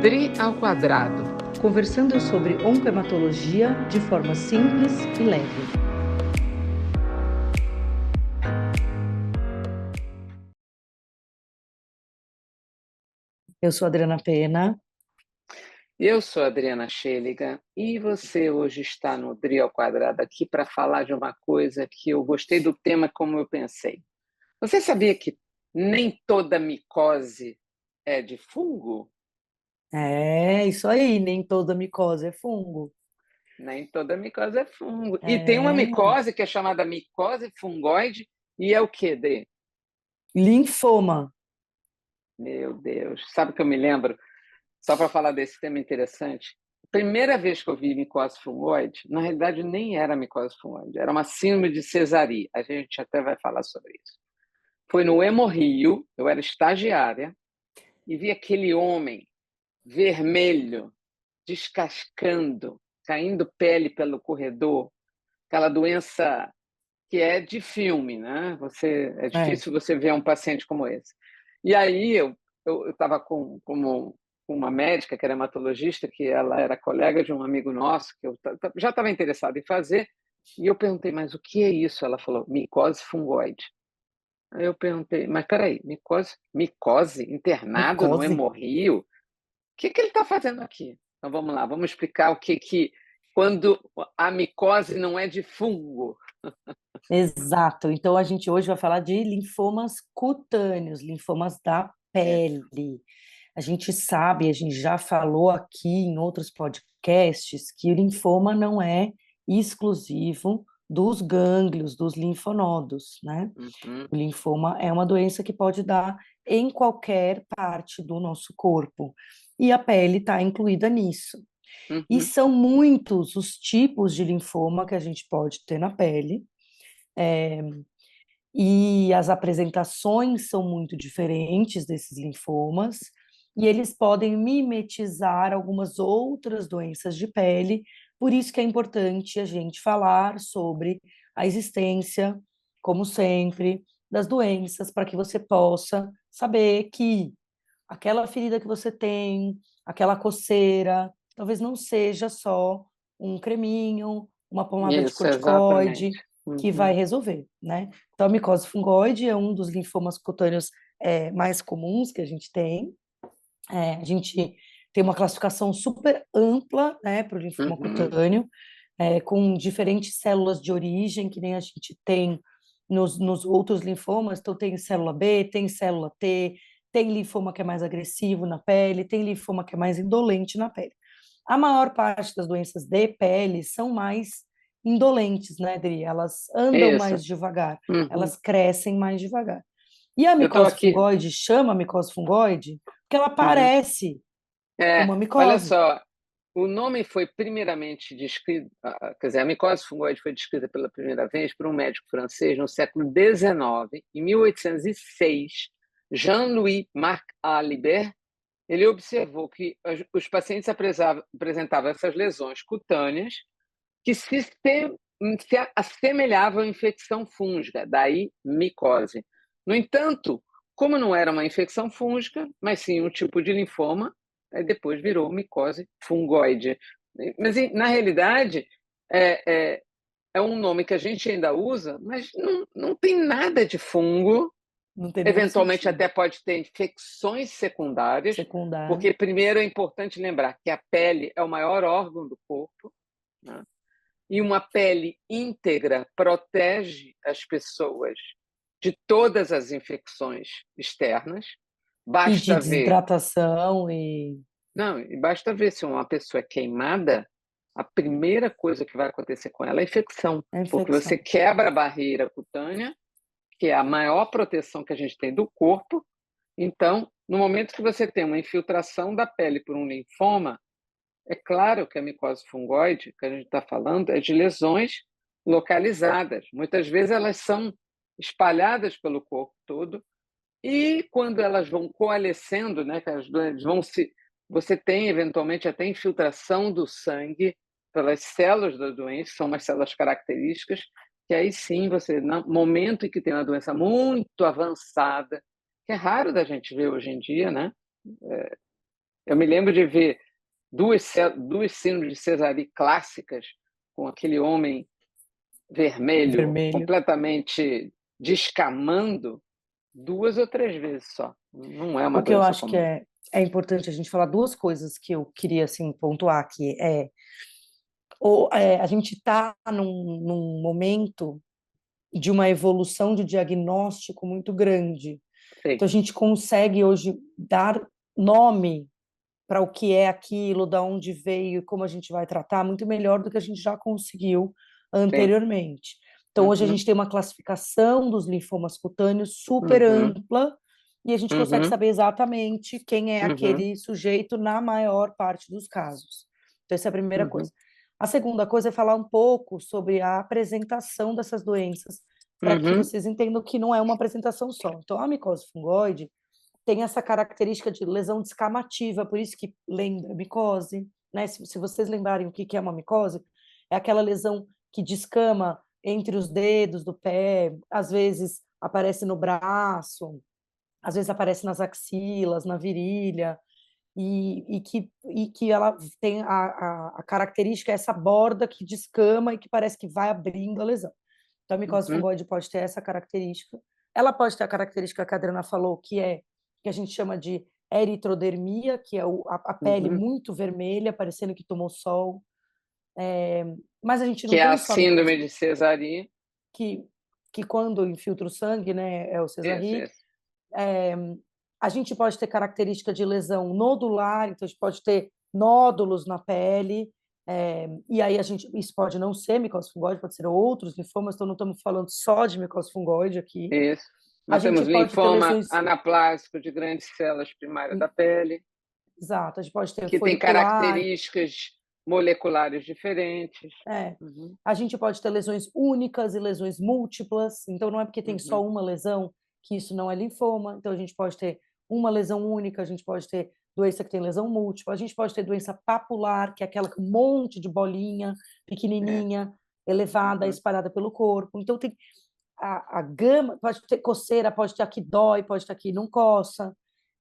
Tri ao quadrado. Conversando sobre oncohematologia de forma simples e leve. Eu sou Adriana Pena. Eu sou Adriana Schelliga e você hoje está no Tri ao quadrado aqui para falar de uma coisa que eu gostei do tema como eu pensei. Você sabia que nem toda micose é de fungo? É isso aí, nem toda micose é fungo. Nem toda micose é fungo. E tem uma É micose que é chamada micose fungoide e é o quê, Dê? linfoma. Meu Deus, sabe o que eu me lembro? Só para falar desse tema interessante. Primeira vez que eu vi micose fungoide, na realidade nem era micose fungoide, era uma síndrome de Sézary. A gente até vai falar sobre isso. Foi no Hemorrio, eu era estagiária, e vi aquele homem vermelho, descascando, caindo pele pelo corredor, aquela doença que é de filme, né? É É. difícil você ver um paciente como esse. E aí eu estava com uma médica que era hematologista, que ela era colega de um amigo nosso, que eu já estava interessado em fazer, e eu perguntei, mas o que é isso? Ela falou, micose fungoide. Aí eu perguntei, mas peraí, micose internado no Micose? Hemorrio? O que ele está fazendo aqui? Então vamos lá, vamos explicar quando a micose não é de fungo. Exato. Então a gente hoje vai falar de linfomas cutâneos, linfomas da É. pele. A gente sabe, a gente já falou aqui em outros podcasts que o linfoma não é exclusivo dos gânglios, dos linfonodos, né? Uhum, O linfoma é uma doença que pode dar em qualquer parte do nosso corpo, e a pele está incluída nisso. E uhum. são muitos os tipos de linfoma que a gente pode ter na pele, e as apresentações são muito diferentes desses linfomas, e eles podem mimetizar algumas outras doenças de pele, por isso que é importante a gente falar sobre a existência, como sempre, das doenças, para que você possa saber que aquela ferida que você tem, aquela coceira, talvez não seja só um creminho, uma pomada de Isso, corticoide exatamente. que Uhum. vai resolver, né? Então, a micose fungoide é um dos linfomas cutâneos mais comuns que a gente tem. A gente tem uma classificação super ampla, né, para o linfoma Uhum. cutâneo, com diferentes células de origem, que nem a gente tem nos outros linfomas. Então, tem célula B, tem célula T, tem linfoma que é mais agressivo na pele, tem linfoma que é mais indolente na pele. A maior parte das doenças de pele são mais indolentes, né, Adri? Elas andam Isso. mais devagar, Uhum. elas crescem mais devagar. E a Eu estou micose aqui. fungoide chama micose fungoide porque ela Uhum. parece É, uma olha micose. só, o nome foi primeiramente descrito, quer dizer, a micose fungoide foi descrita pela primeira vez por um médico francês no século XIX, em 1806, Jean-Louis Marc Alibert. Ele observou que os pacientes apresentavam essas lesões cutâneas que se assemelhavam à infecção fúngica, daí micose. No entanto, como não era uma infecção fúngica, mas sim um tipo de linfoma, aí depois virou micose fungoide. Mas, na realidade, é, é, é um nome que a gente ainda usa, mas não tem nada de fungo. Não tem nenhum Eventualmente, sentido até pode ter infecções secundárias, secundário. porque, primeiro, é importante lembrar que a pele é o maior órgão do corpo, né? E uma pele íntegra protege as pessoas de todas as infecções externas. E de Basta ver, desidratação e não, e basta ver se uma pessoa é queimada, a primeira coisa que vai acontecer com ela é infecção, a porque você infecção. quebra a barreira cutânea, que é a maior proteção que a gente tem do corpo. Então, no momento que você tem uma infiltração da pele por um linfoma, é claro que a micose fungoide, que a gente está falando, é de lesões localizadas. Muitas vezes elas são espalhadas pelo corpo todo, e quando elas vão coalescendo, né, que as doenças vão se. Você tem eventualmente até infiltração do sangue pelas células da doença, são umas células características, que aí sim você, no momento em que tem uma doença muito avançada, que é raro da gente ver hoje em dia, né? Eu me lembro de ver duas síndromes de Cesari clássicas, com aquele homem vermelho Vermelho. completamente descamando, 2 ou 3 vezes só. Não é uma O que eu doença acho que comum. é importante a gente falar duas coisas que eu queria assim, pontuar aqui. A gente está num momento de uma evolução de diagnóstico muito grande. Sei. Então, a gente consegue hoje dar nome para o que é aquilo, da onde veio e como a gente vai tratar, muito melhor do que a gente já conseguiu Sim. anteriormente. Então, hoje a Uhum, gente tem uma classificação dos linfomas cutâneos super uhum, ampla e a gente consegue uhum, saber exatamente quem é uhum, aquele sujeito na maior parte dos casos. Então, essa é a primeira coisa. uhum, A segunda coisa é falar um pouco sobre a apresentação dessas doenças, para que uhum. vocês entendam que não é uma apresentação só. Então, a micose fungoide tem essa característica de lesão descamativa, por isso que lembra micose, né? Se vocês lembrarem o que é uma micose, é aquela lesão que descama entre os dedos do pé, às vezes aparece no braço, às vezes aparece nas axilas, na virilha, e que ela tem a característica, essa borda que descama e que parece que vai abrindo a lesão. Então, a micose Uhum, fungoide pode ter essa característica. Ela pode ter a característica que a Adriana falou, que a gente chama de eritrodermia, que é a pele uhum. muito vermelha, parecendo que tomou sol. Mas a gente Que não é a tem só a micose, síndrome de Cesari. que, que quando infiltra o sangue, né, é o Isso, Cesarri. isso. É, a gente pode ter característica de lesão nodular, então a gente pode ter nódulos na pele, e aí isso pode não ser micose fungoide, pode ser outros linfomas, então não estamos falando só de micose fungoide aqui. Isso. A Nós gente temos pode ter linfoma lesões, anaplásico de grandes células primárias da pele, exato, a gente pode ter que tem folicular, características moleculares diferentes. é, Uhum, a gente pode ter lesões únicas e lesões múltiplas, então não é porque tem só uhum, uma lesão que isso não é linfoma, então a gente pode ter uma lesão única, a gente pode ter doença que tem lesão múltipla, a gente pode ter doença papular, que é aquela com um monte de bolinha é, pequenininha, elevada, uhum, espalhada pelo corpo. Então tem a gama, pode ter coceira, pode ter aqui dói, pode ter aqui não coça.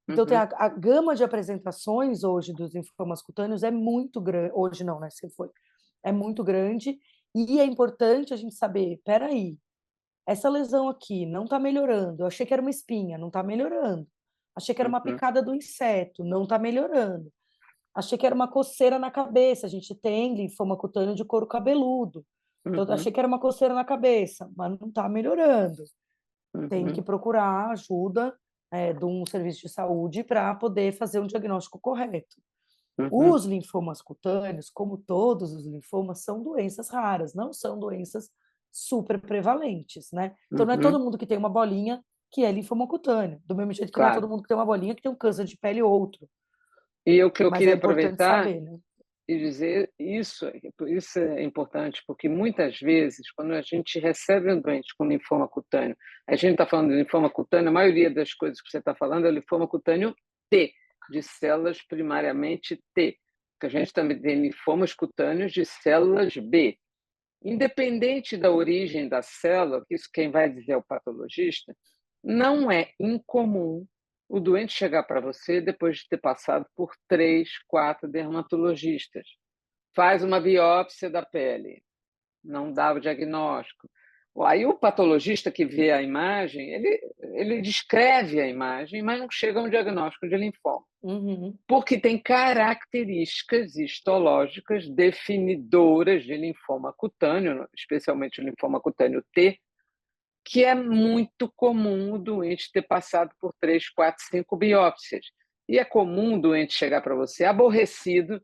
Então tem uhum, a gama de apresentações hoje dos linfomas cutâneos é muito grande, hoje não, né, sempre foi, é muito grande, e é importante a gente saber, peraí, essa lesão aqui não está melhorando, eu achei que era uma espinha, não está melhorando, achei que era uma uhum, picada do inseto, não está melhorando, achei que era uma coceira na cabeça, a gente tem linfoma cutâneo de couro cabeludo, então uhum, achei que era uma coceira na cabeça, mas não está melhorando, tem que uhum, procurar ajuda de um serviço de saúde para poder fazer um diagnóstico correto. uhum, Os linfomas cutâneos, como todos os linfomas, são doenças raras, não são doenças super prevalentes, né? Então, não é todo uhum. mundo que tem uma bolinha que é linfoma cutâneo, do mesmo jeito que não é todo Claro. mundo que tem uma bolinha que tem um câncer de pele ou outro, E o que eu mas é queria importante aproveitar saber, né? e dizer isso é importante, porque muitas vezes, quando a gente recebe um doente com linfoma cutâneo, a gente está falando de linfoma cutâneo, a maioria das coisas que você está falando é linfoma cutâneo T, de células primariamente T, porque a gente também tem linfomas cutâneos de células B. Independente da origem da célula, que isso quem vai dizer é o patologista, não é incomum o doente chegar para você depois de ter passado por 3, 4 dermatologistas. Faz uma biópsia da pele, não dá o diagnóstico. Aí o patologista que vê a imagem, ele descreve a imagem, mas não chega a um diagnóstico de linfoma, Uhum. porque tem características histológicas definidoras de linfoma cutâneo, especialmente o linfoma cutâneo T, que é muito comum o doente ter passado por 3, 4, 5 biópsias. E é comum o doente chegar para você aborrecido,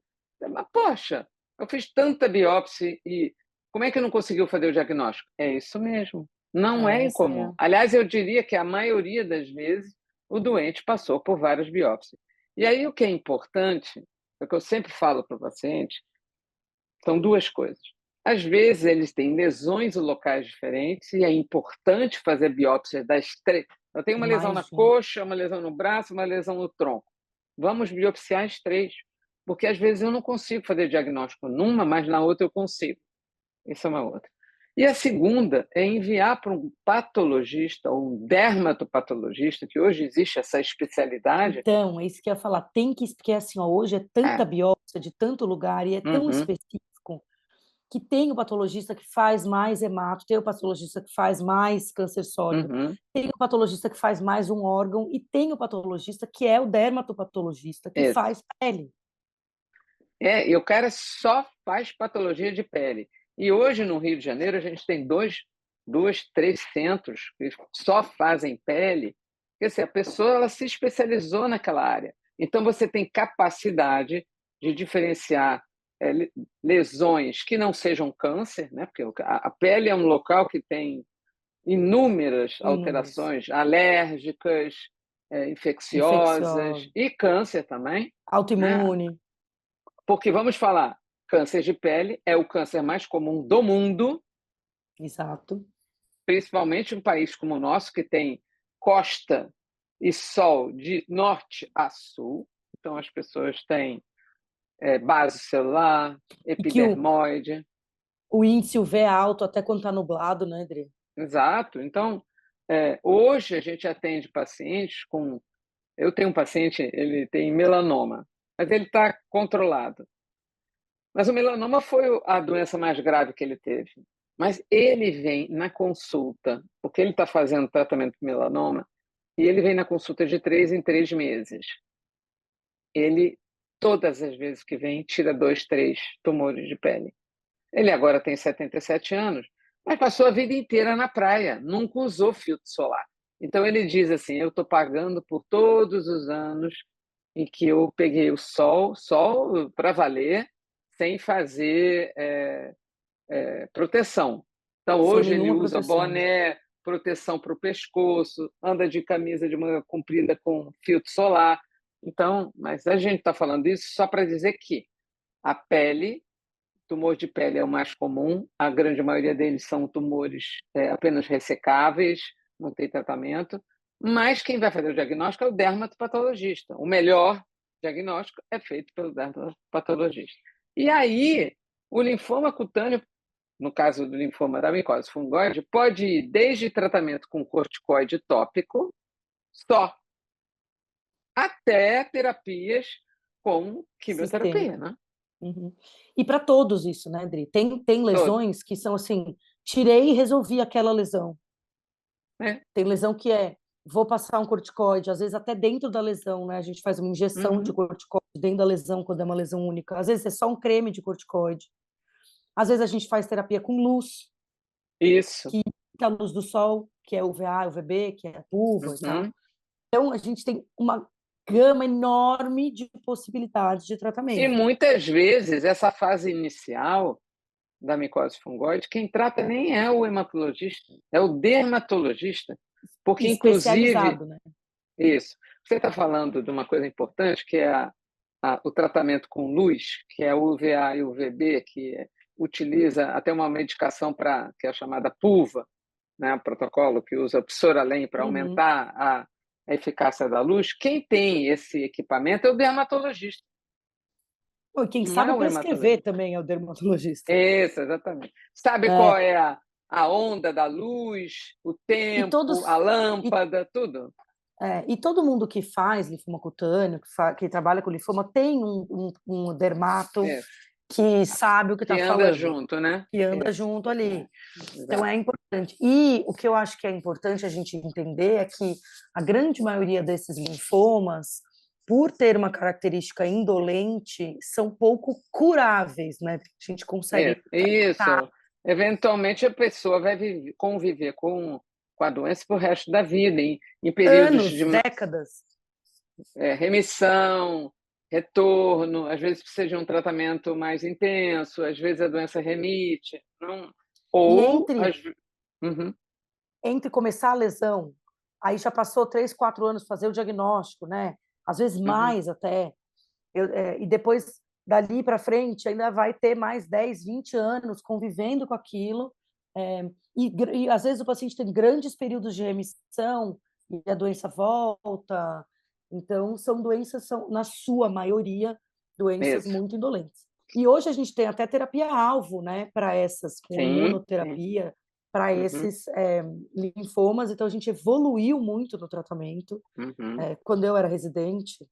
mas, poxa, eu fiz tanta biópsia e como é que não conseguiu fazer o diagnóstico? É isso mesmo, não é Essa é incomum. Aliás, eu diria que a maioria das vezes o doente passou por várias biópsias. E aí o que é importante, é o que eu sempre falo para o paciente, são duas coisas. Às vezes eles têm lesões locais diferentes e é importante fazer biópsia das três. Eu tenho uma lesão na mais de um. coxa, uma lesão no braço, uma lesão no tronco. Vamos biopsiar as três, porque às vezes eu não consigo fazer diagnóstico numa, mas na outra eu consigo. Isso é uma outra. E a segunda é enviar para um patologista ou um dermatopatologista, que hoje existe essa especialidade. Então, é isso que eu ia falar. Tem que, porque assim, ó, hoje é tanta É, biópsia de tanto lugar e é tão uhum, específico que tem o patologista que faz mais hemato, tem o patologista que faz mais câncer sólido, uhum, tem o patologista que faz mais um órgão e tem o patologista que é o dermatopatologista que isso. faz pele. E o cara só faz patologia de pele. E hoje, no Rio de Janeiro, a gente tem três centros que só fazem pele. Quer dizer, a pessoa ela se especializou naquela área. Então, você tem capacidade de diferenciar lesões que não sejam câncer, né? Porque a pele é um local que tem inúmeras Inúmeros. alterações alérgicas, infecciosas Infecciosos, e câncer também, né? autoimune, Porque vamos falar, câncer de pele é o câncer mais comum do mundo, exato. principalmente em um país como o nosso, que tem costa e sol de norte a sul. Então, as pessoas têm base celular, E que epidermoide. o índice UV é alto até quando está nublado, né, Adri? Exato. Então, hoje a gente atende pacientes com. Eu tenho um paciente, ele tem melanoma, mas ele está controlado. Mas o melanoma foi a doença mais grave que ele teve. Mas ele vem na consulta, porque ele está fazendo tratamento de melanoma, e ele vem na consulta de 3 em 3 meses. Ele, todas as vezes que vem, tira 2, 3 tumores de pele. Ele agora tem 77 anos, mas passou a vida inteira na praia, nunca usou filtro solar. Então ele diz assim: eu estou pagando por todos os anos em que eu peguei o sol para valer, sem fazer proteção. Então Sem hoje ele nenhuma usa proteção. boné, proteção para o pescoço, anda de camisa de manga comprida com filtro solar. Então, mas a gente está falando isso só para dizer que a pele, tumor de pele é o mais comum, a grande maioria deles são tumores apenas ressecáveis, não tem tratamento, mas quem vai fazer o diagnóstico é o dermatopatologista. O melhor diagnóstico é feito pelo dermatopatologista. E aí, o linfoma cutâneo, no caso do linfoma da micose fungoide, pode ir desde tratamento com corticoide tópico, só, até terapias com Sistêmico. quimioterapia, né? Uhum. E para todos isso, né, Adri? Tem Todo. lesões que são assim, tirei e resolvi aquela lesão. Né? Tem lesão que vou passar um corticoide, às vezes até dentro da lesão, né? A gente faz uma injeção de Uhum. corticoide dentro da lesão quando é uma lesão única. Às vezes é só um creme de corticoide. Às vezes a gente faz terapia com luz, Isso. que é a luz do sol, que é UVA, UVB, que é a uva e tal. Uhum. Então a gente tem uma gama enorme de possibilidades de E tratamento. muitas vezes essa fase inicial da micose fungoide, quem trata nem é o hematologista, é o dermatologista, porque inclusive Especializado, né? isso. Você está falando de uma coisa importante que é o tratamento com luz, que é o UVA e o UVB, que utiliza até uma medicação para que é a chamada PUVA, né, o protocolo que usa psoralen para Uhum. aumentar a eficácia da luz. Quem tem esse equipamento é o dermatologista, Bom, e quem não é sabe o prescrever hematologista. também é o dermatologista. Isso, exatamente. Sabe qual É, é a onda da luz, o e tempo, a todos e, lâmpada, tudo? e todo mundo que faz linfoma cutâneo, que trabalha com linfoma, tem um dermato Isso. que sabe o que está Que anda falando, junto, né? que anda Isso. junto ali. Então Exato. é importante. E o que eu acho que é importante a gente entender é que a grande maioria desses linfomas, por ter uma característica indolente, são pouco curáveis, né? A gente consegue tratar Isso. Eventualmente a pessoa vai conviver com a doença por resto da vida, em períodos anos, de décadas. remissão, retorno, às vezes precisa de um tratamento mais intenso, às vezes a doença remite, não, E ou Uhum, entre começar a lesão, aí já passou 3, 4 anos fazer o diagnóstico, né? Às vezes uhum. mais até. E depois, dali para frente, ainda vai ter mais 10, 20 anos convivendo com aquilo. E às vezes o paciente tem grandes períodos de remissão e a doença volta. Então, são doenças, na sua maioria, doenças Isso. muito indolentes. E hoje a gente tem até terapia-alvo, né, para essas, com Sim, sim. imunoterapia, para Uhum, esses linfomas. Então, a gente evoluiu muito no tratamento. uhum. Quando eu era residente,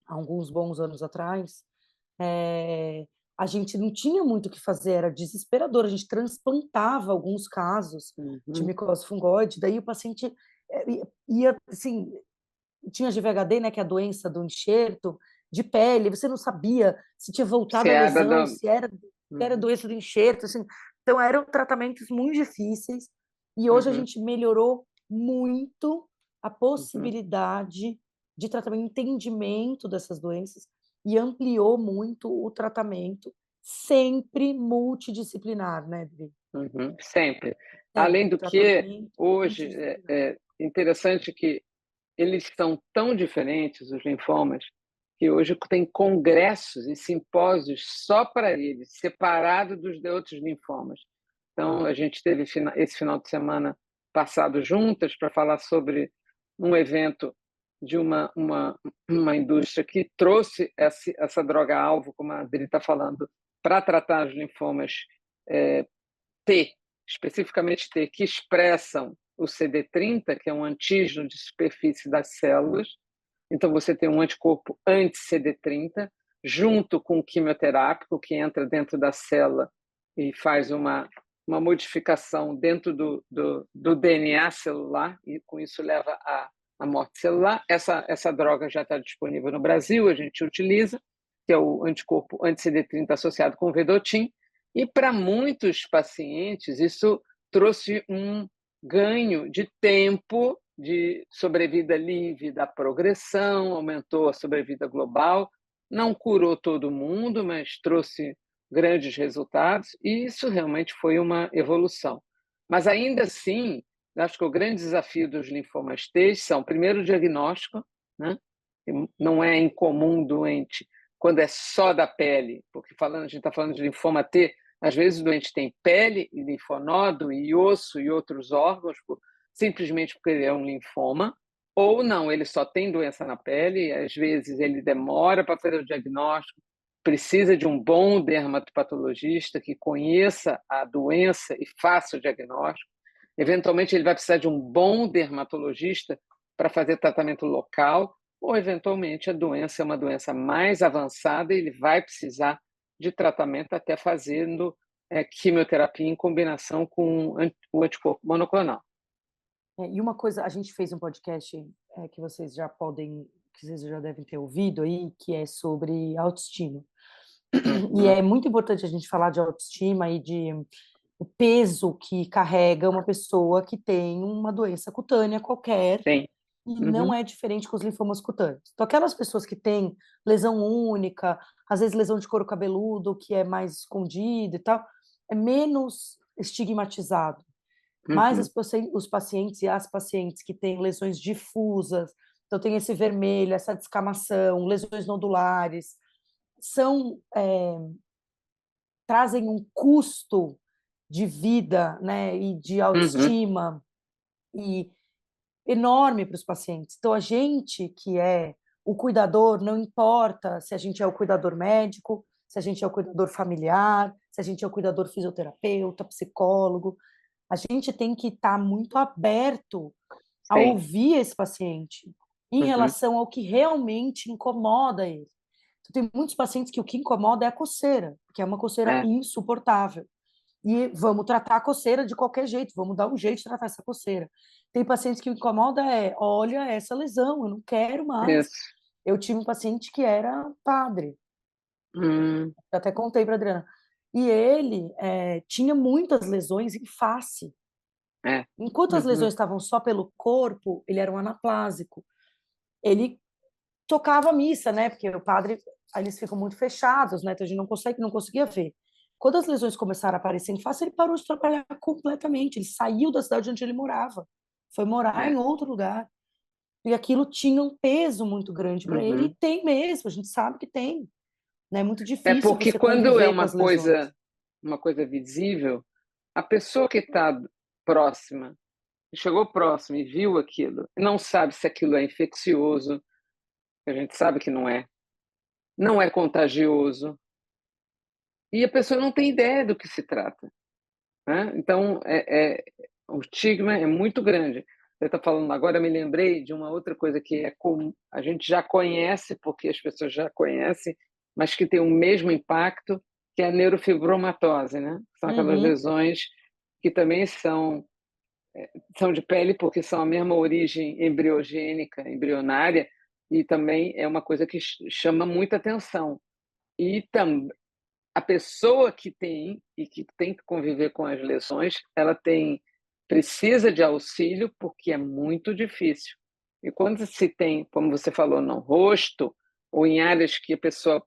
há alguns bons anos atrás, a gente não tinha muito o que fazer, era desesperador. A gente transplantava alguns casos de Uhum. micose fungoide, daí o paciente ia, assim, tinha GVHD, né, que é a doença do enxerto de pele, você não sabia se tinha Se voltado a era lesão, do... se era Uhum, doença do enxerto, assim. Então eram tratamentos muito difíceis e hoje a uhum, gente melhorou muito a uhum. possibilidade de tratamento, entendimento dessas doenças e ampliou muito o tratamento, sempre multidisciplinar, né, Dri? Uhum, sempre. Além Sempre, do que, tratamento hoje, multidisciplinar. é interessante que eles são tão diferentes, os linfomas, que hoje tem congressos e simpósios só para eles, separado dos de outros linfomas. Então, a gente teve esse final de semana passado juntas para falar sobre um evento de uma indústria que trouxe essa droga-alvo, como a Adri está falando, para tratar os linfomas eh, T, especificamente T, que expressam o CD30, que é um antígeno de superfície das células. Então, você tem um anticorpo anti-CD30, junto com o quimioterápico, que entra dentro da célula e faz uma modificação dentro do DNA celular, e com isso leva à morte celular. Essa droga já está disponível no Brasil, a gente utiliza, que é o anticorpo anti-CD30 associado com o vedotin, e para muitos pacientes, isso trouxe um ganho de tempo de sobrevida livre da progressão, aumentou a sobrevida global, não curou todo mundo, mas trouxe grandes resultados, e isso realmente foi uma evolução. Mas ainda assim, acho que o grande desafio dos linfomas T são, primeiro, o diagnóstico, né? Não é incomum doente quando é só da pele, porque a gente está falando de linfoma T, às vezes o doente tem pele, e linfonodo, e osso e outros órgãos, simplesmente porque ele é um linfoma, ou não, ele só tem doença na pele, e às vezes ele demora para fazer o diagnóstico, precisa de um bom dermatopatologista que conheça a doença e faça o diagnóstico. Eventualmente, ele vai precisar de um bom dermatologista para fazer tratamento local, ou eventualmente a doença é uma doença mais avançada e ele vai precisar de tratamento até fazendo quimioterapia em combinação com o anticorpo monoclonal. E uma coisa, a gente fez um podcast que vocês já devem ter ouvido aí, que é sobre autoestima. E Uhum. é muito importante a gente falar de autoestima e de o peso que carrega uma pessoa que tem uma doença cutânea qualquer, Sim. e não Uhum. é diferente com os linfomas cutâneos. Então, aquelas pessoas que têm lesão única, às vezes lesão de couro cabeludo, que é mais escondido e tal, é menos estigmatizado. Mas Uhum. os pacientes e as pacientes que têm lesões difusas, então tem esse vermelho, essa descamação, lesões nodulares, são, trazem um custo de vida, né, e de Uhum. autoestima e enorme para os pacientes. Então, a gente que é o cuidador, não importa se a gente é o cuidador médico, se a gente é o cuidador familiar, se a gente é o cuidador fisioterapeuta, psicólogo, a gente tem que estar muito aberto a Sim. ouvir esse paciente em Uhum. relação ao que realmente incomoda ele. Então, tem muitos pacientes que o que incomoda é a coceira, que é uma coceira É. insuportável. E vamos tratar a coceira de qualquer jeito, vamos dar um jeito de tratar essa coceira. Tem pacientes que o incomoda olha essa lesão, eu não quero mais. Isso. Eu tive um paciente que era padre, Hum. eu até contei para Adriana, e ele tinha muitas lesões em face. É. Enquanto as Uhum. lesões estavam só pelo corpo, ele era um anaplásico. Ele tocava a missa, né? Porque o padre, aí eles ficam muito fechados, né? Então a gente não conseguia ver. Quando as lesões começaram a aparecer em face, ele parou de trabalhar completamente. Ele saiu da cidade onde ele morava, foi morar É. em outro lugar. E aquilo tinha um peso muito grande para ele, e Uhum. tem mesmo, a gente sabe que tem. Né? É muito É difícil porque você quando é conviver com as lesões. uma coisa visível, a pessoa que está próxima, chegou próximo e viu aquilo, não sabe se aquilo é infeccioso, a gente sabe que não é contagioso, e a pessoa não tem ideia do que se trata, né? Então, o estigma é muito grande. Você está falando agora, eu me lembrei de uma outra coisa que é comum, a gente já conhece, porque as pessoas já conhecem, mas que tem o mesmo impacto, que é a neurofibromatose, né? São aquelas Uhum. lesões que também são de pele, porque são a mesma origem embriogênica, embrionária, e também é uma coisa que chama muita atenção. E a pessoa que tem e que tem que conviver com as lesões, ela precisa de auxílio porque é muito difícil. E quando se tem, como você falou, no rosto ou em áreas que a pessoa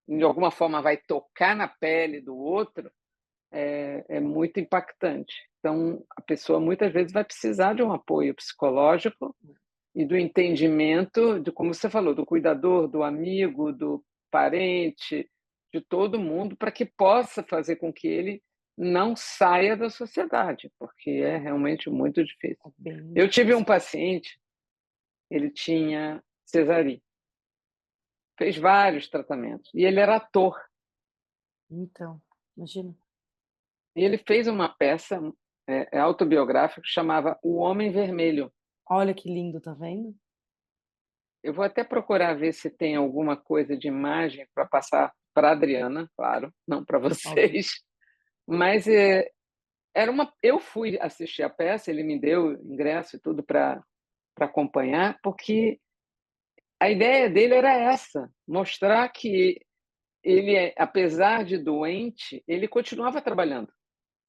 de alguma forma vai tocar na pele do outro, é muito impactante. Então, a pessoa muitas vezes vai precisar de um apoio psicológico e do entendimento, de como você falou, do cuidador, do amigo, do parente, de todo mundo, para que possa fazer com que ele não saia da sociedade, porque é realmente muito difícil. É bem Eu tive um difícil. paciente, ele tinha cesarite, fez vários tratamentos, e ele era ator. Então, imagina. E ele fez uma peça autobiográfica que chamava O Homem Vermelho. Olha que lindo, tá vendo? Eu vou até procurar ver se tem alguma coisa de imagem para passar para a Adriana, claro, não para Óbvio. vocês. Mas eu fui assistir a peça, ele me deu ingresso e tudo para acompanhar, porque a ideia dele era essa, mostrar que ele, apesar de doente, ele continuava trabalhando.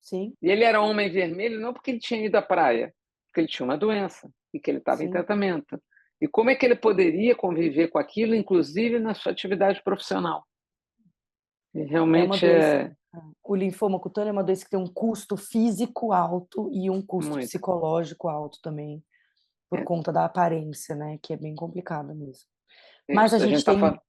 Sim, E ele era homem vermelho não porque ele tinha ido à praia, porque ele tinha uma doença e que ele estava em sim. tratamento. E como é que ele poderia conviver com aquilo, inclusive na sua atividade profissional? E É uma realmente doença. é O linfoma cutâneo é uma doença que tem um custo físico alto e um custo muito. psicológico alto também, por É, conta da aparência, né? Que é bem complicado mesmo. é Mas a isso. A gente gente está tem falando. É,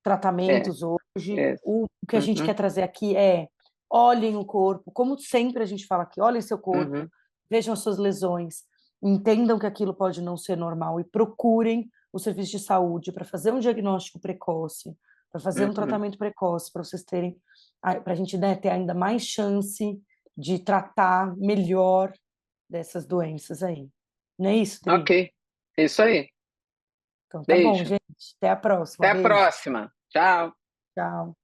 tratamentos hoje. é. O que a gente quer Uhum, trazer aqui é: olhem o corpo, como sempre a gente fala aqui, olhem seu corpo, uhum, vejam as suas lesões, entendam que aquilo pode não ser normal e procurem o serviço de saúde para fazer um diagnóstico precoce, para fazer um uhum. tratamento precoce, para vocês terem, para a gente, né, ter ainda mais chance de tratar melhor dessas doenças aí. Não é isso, Dri? Ok. É isso aí. Então tá bom, Beijo. gente. Até a próxima. Até a Beijo. próxima. Tchau. Tchau.